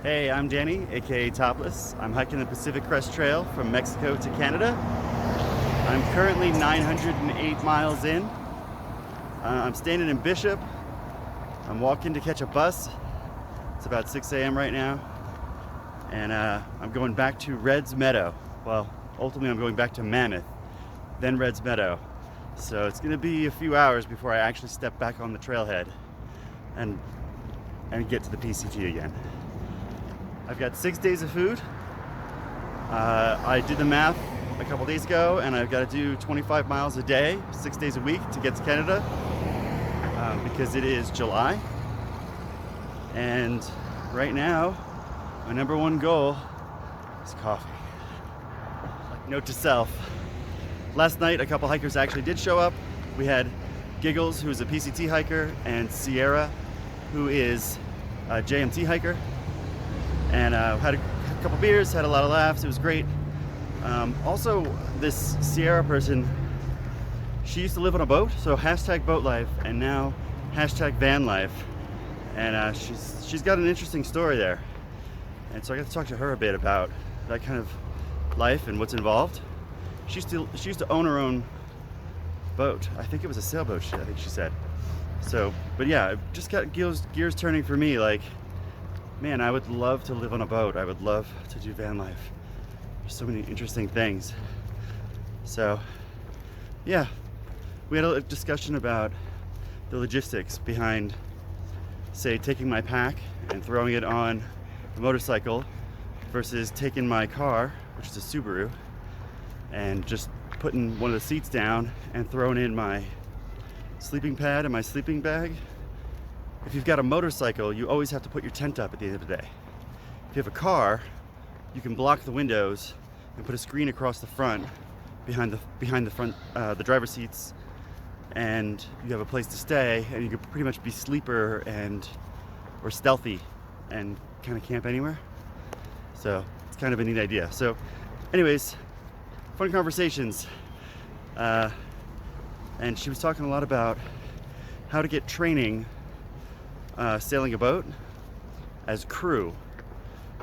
Hey, I'm Danny, aka Topless. I'm hiking the Pacific Crest Trail from Mexico to Canada. I'm currently 908 miles in. I'm standing in Bishop. I'm walking to catch a bus. It's about 6 a.m. right now. And I'm going back to Reds Meadow. Well, ultimately I'm going back to Mammoth, then Reds Meadow. So it's gonna be a few hours before I actually step back on the trailhead and get to the PCT again. I've got 6 days of food. I did the math a couple days ago, and I've got to do 25 miles a day, 6 days a week to get to Canada because it is July. And right now, my number one goal is coffee. Note to self, last night a couple hikers actually did show up. We had Giggles, who is a PCT hiker, and Sierra, who is a JMT hiker. And had a couple beers, had a lot of laughs. It was great. Also, this Sierra person, she used to live on a boat, so hashtag boat life, and now hashtag van life. And she's got an interesting story there. And so I got to talk to her a bit about that kind of life and what's involved. She used to own her own boat. I think it was a sailboat, I think she said. So, but yeah, it just got gears turning for me. Like, man, I would love to live on a boat. I would love to do van life. There's so many interesting things. So, yeah, we had a discussion about the logistics behind, say, taking my pack and throwing it on a motorcycle versus taking my car, which is a Subaru, and just putting one of the seats down and throwing in my sleeping pad and my sleeping bag. If you've got a motorcycle, you always have to put your tent up at the end of the day. If you have a car, you can block the windows and put a screen across the front, behind the front, the driver's seats, and you have a place to stay, and you can pretty much be sleeper or stealthy and kind of camp anywhere. So it's kind of a neat idea. So anyways, fun conversations. And she was talking a lot about how to get training sailing a boat as crew,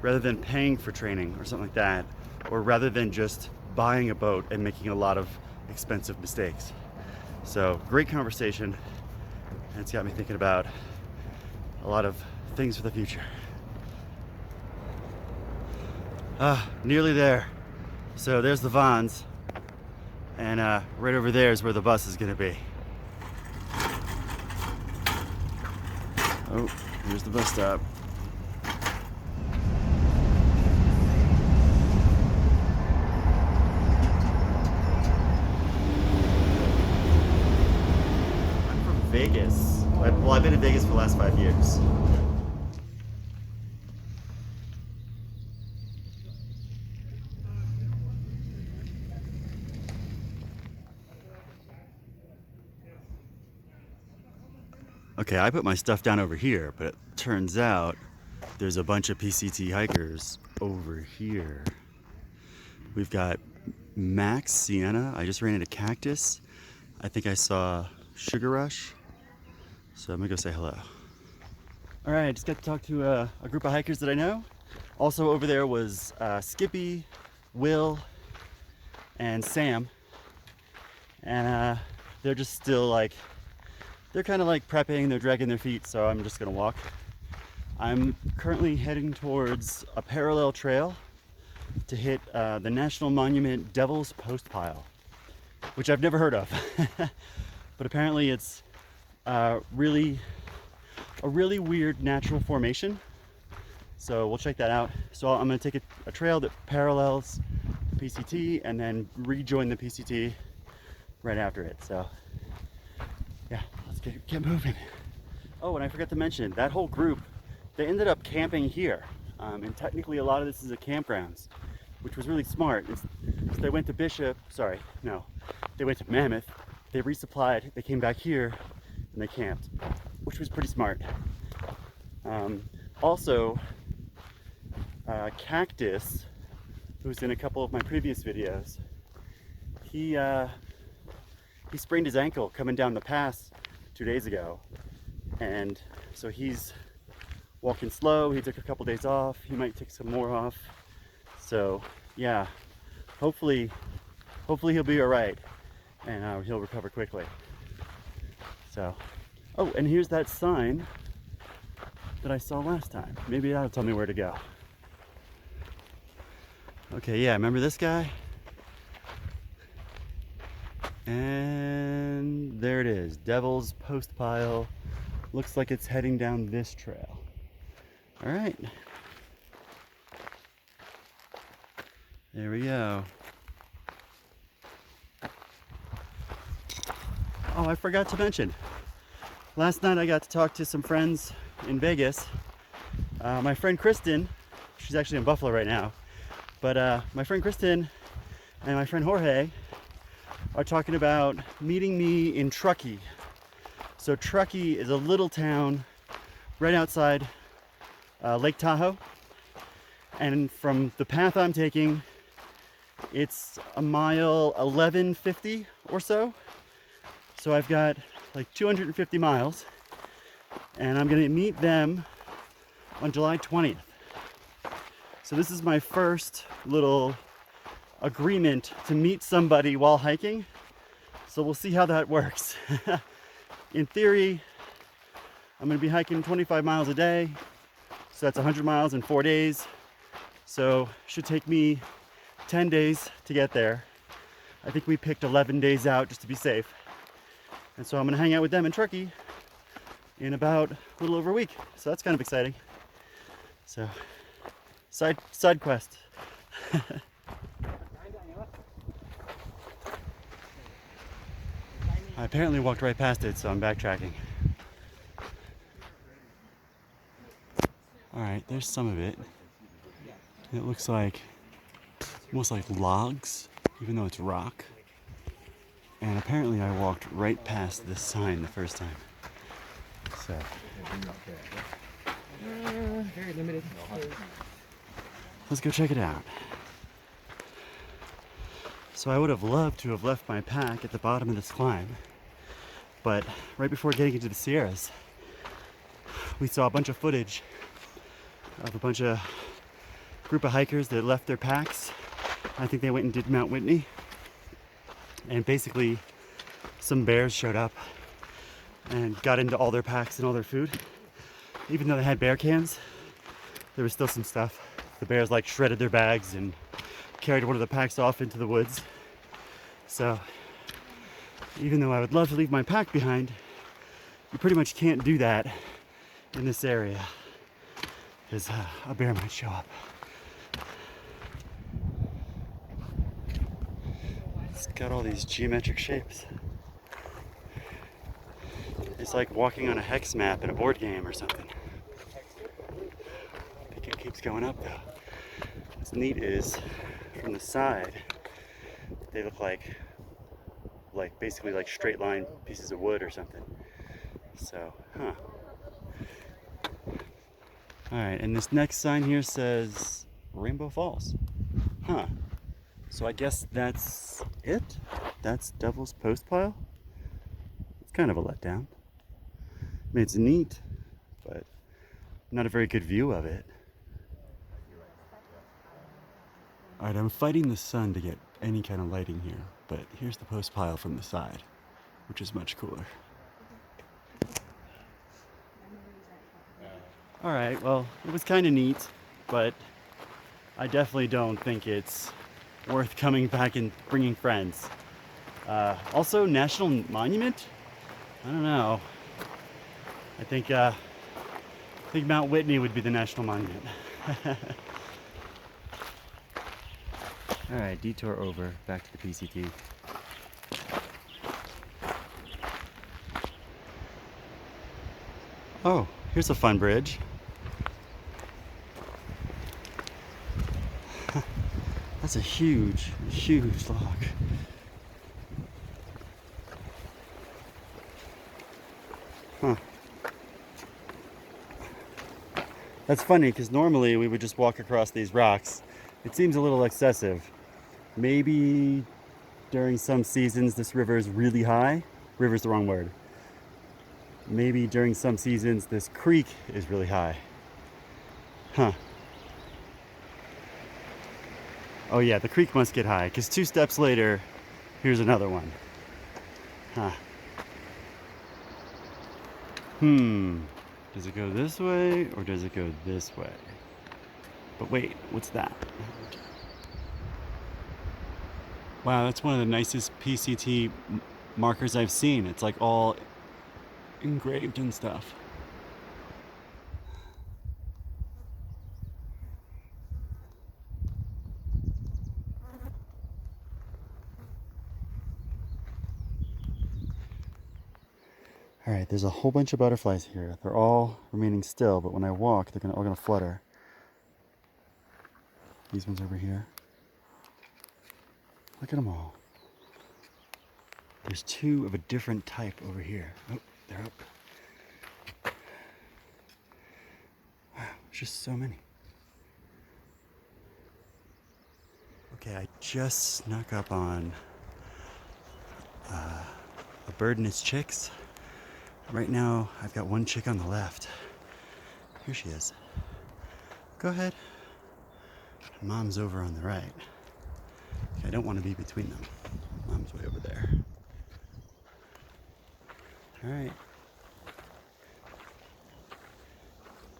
rather than paying for training or something like that, or rather than just buying a boat and making a lot of expensive mistakes. So great conversation, and it's got me thinking about a lot of things for the future. Nearly there. So there's the Vons, and right over there is where the bus is gonna be. Oh, here's the bus stop. I'm from Vegas. Well, I've been in Vegas for the last 5 years. Okay, I put my stuff down over here, but it turns out there's a bunch of PCT hikers over here. We've got Max, Sienna. I just ran into Cactus. I think I saw Sugar Rush. So I'm gonna go say hello. All right, I just got to talk to a group of hikers that I know. Also over there was Skippy, Will, and Sam. And they're just still like, they're kind of like prepping, they're dragging their feet, so I'm just gonna walk. I'm currently heading towards a parallel trail to hit the National Monument Devil's Post Pile, which I've never heard of. But apparently it's a really weird natural formation. So we'll check that out. So I'm gonna take a trail that parallels the PCT and then rejoin the PCT right after it. So yeah, let's get moving. Oh, and I forgot to mention, that whole group, they ended up camping here. And technically a lot of this is a campgrounds, which was really smart. So they went to Bishop, sorry, no. They went to Mammoth, they resupplied, they came back here, and they camped, which was pretty smart. Also, Cactus, who's in a couple of my previous videos, he sprained his ankle coming down the pass 2 days ago, and so he's walking slow. He took a couple days off. He might take some more off. So yeah, hopefully he'll be all right, and he'll recover quickly. So, oh, and here's that sign that I saw last time. Maybe that'll tell me where to go. Okay, yeah, remember this guy? And there it is, Devil's Post Pile. Looks like it's heading down this trail. All right. There we go. Oh, I forgot to mention. Last night I got to talk to some friends in Vegas. My friend Kristen, she's actually in Buffalo right now, but my friend Kristen and my friend Jorge are talking about meeting me in Truckee. So Truckee is a little town right outside Lake Tahoe, and from the path I'm taking, it's a mile 1150 or so. So I've got like 250 miles, and I'm gonna meet them on July 20th. So this is my first little agreement to meet somebody while hiking. So we'll see how that works. In theory, I'm gonna be hiking 25 miles a day. So that's 100 miles in 4 days. So should take me 10 days to get there. I think we picked 11 days out just to be safe. And so I'm gonna hang out with them in Truckee in about a little over a week. So that's kind of exciting. So side quest. I apparently walked right past it, so I'm backtracking. All right, there's some of it. It looks like almost like logs, even though it's rock. And apparently I walked right past this sign the first time. So very limited. Let's go check it out. So I would have loved to have left my pack at the bottom of this climb, but right before getting into the Sierras, we saw a bunch of footage of a bunch of group of hikers that left their packs. I think they went and did Mount Whitney. And basically, some bears showed up and got into all their packs and all their food. Even though they had bear cans, there was still some stuff. The bears like shredded their bags and carried one of the packs off into the woods. So, even though I would love to leave my pack behind, you pretty much can't do that in this area, because a bear might show up. It's got all these geometric shapes. It's like walking on a hex map in a board game or something. I think it keeps going up though. What's neat is, from the side, they look like basically like straight line pieces of wood or something. So, huh. Alright, and this next sign here says Rainbow Falls. Huh. So I guess that's it? That's Devil's Post Pile? It's kind of a letdown. I mean, it's neat, but not a very good view of it. Alright, I'm fighting the sun to get any kind of lighting here, but here's the post pile from the side, which is much cooler. Alright, well, it was kind of neat, but I definitely don't think it's worth coming back and bringing friends. Also, National Monument? I don't know. I think Mount Whitney would be the National Monument. Alright, detour over, back to the PCT. Oh, here's a fun bridge. That's a huge, huge log. Huh. That's funny, because normally we would just walk across these rocks. It seems a little excessive. Maybe during some seasons this river is really high. River's the wrong word. Maybe during some seasons this creek is really high. Huh. Oh yeah, the creek must get high, because 2 steps later, here's another one. Huh. Does it go this way, or does it go this way? But wait, what's that? Wow, that's one of the nicest PCT markers I've seen. It's like all engraved and stuff. All right, there's a whole bunch of butterflies here. They're all remaining still, but when I walk, they're all gonna flutter. These ones over here. Look at them all. There's 2 of a different type over here. Oh, they're up. Wow, there's just so many. Okay, I just snuck up on a bird and its chicks. Right now, I've got one chick on the left. Here she is. Go ahead. Mom's over on the right. I don't want to be between them. Mom's way over there. All right.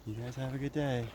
You guys have a good day.